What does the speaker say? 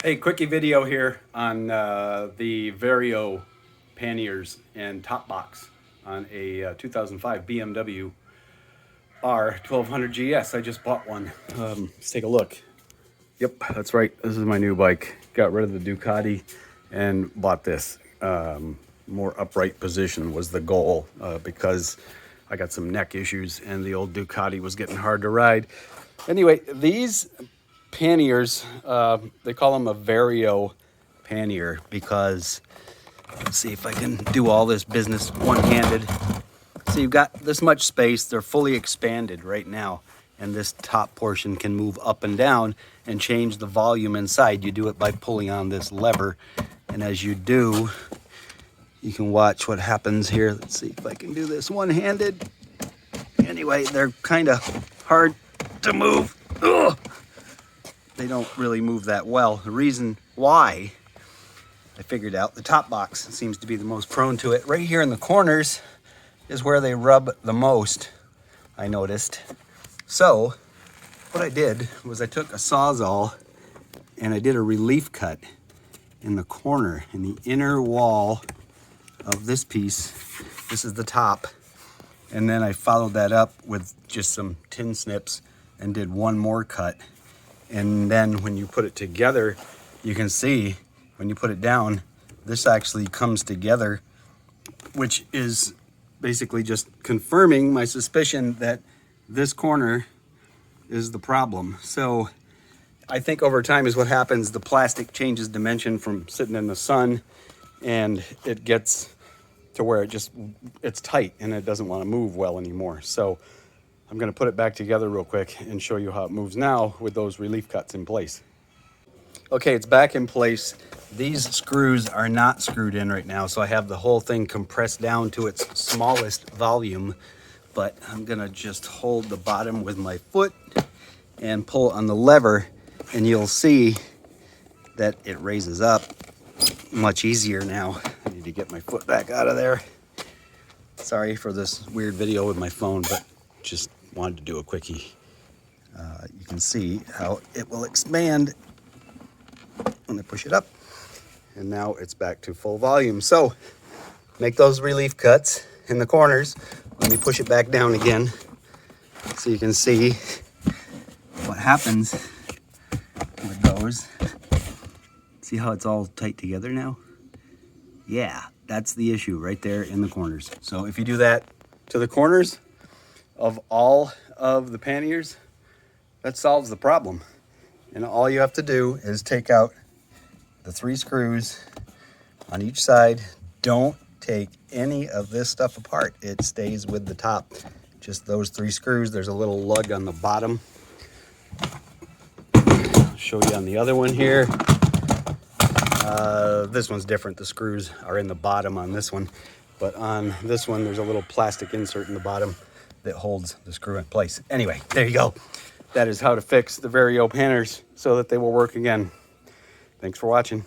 Hey, quickie video here on the Vario Panniers and top box on a 2005 BMW R1200 GS. I just bought one. Let's take a look. Yep, that's right. This is my new bike. Got rid of the Ducati and bought this. More upright position was the goal because I got some neck issues and the old Ducati was getting hard to ride. Anyway, these panniers, they call them a Vario Pannier because, let's see if I can do all this business one-handed. So you've got this much space. They're fully expanded right now, and this top portion can move up and down and change the volume inside. You do it by pulling on this lever, and as you do, you can watch what happens here. Let's see if I can do this one-handed. Anyway, they're kind of hard to move. Ugh. They don't really move that well. The reason why, I figured out, the top box seems to be the most prone to it. Right here in the corners is where they rub the most, I noticed. So what I did was I took a sawzall and I did a relief cut in the corner, in the inner wall of this piece. This is the top. And then I followed that up with just some tin snips and did one more cut. And then when you put it together, you can see when you put it down, this actually comes together, which is basically just confirming my suspicion that this corner is the problem. So I think over time is what happens. The plastic changes dimension from sitting in the sun, and it gets to where it's tight and it doesn't want to move well anymore. So I'm going to put it back together real quick and show you how it moves now with those relief cuts in place. Okay, it's back in place. These screws are not screwed in right now, so I have the whole thing compressed down to its smallest volume, but I'm going to just hold the bottom with my foot and pull on the lever, and you'll see that it raises up much easier now. I need to get my foot back out of there. Sorry for this weird video with my phone, but just wanted to do a quickie. You can see how it will expand when I push it up, and now it's back to full volume. So make those relief cuts in the corners. Let me push it back down again so you can see what happens with those. See how it's all tight together now? Yeah, that's the issue right there in the corners. So if you do that to the corners of all of the panniers, that solves the problem. And all you have to do is take out the 3 screws on each side. Don't take any of this stuff apart. It stays with the top. Just those 3 screws. There's a little lug on the bottom. I'll show you on the other one here. This one's different. The screws are in the bottom on this one. But on this one, there's a little plastic insert in the bottom that holds the screw in place. Anyway, there you go. That is how to fix the Vario Panniers so that they will work again. Thanks for watching.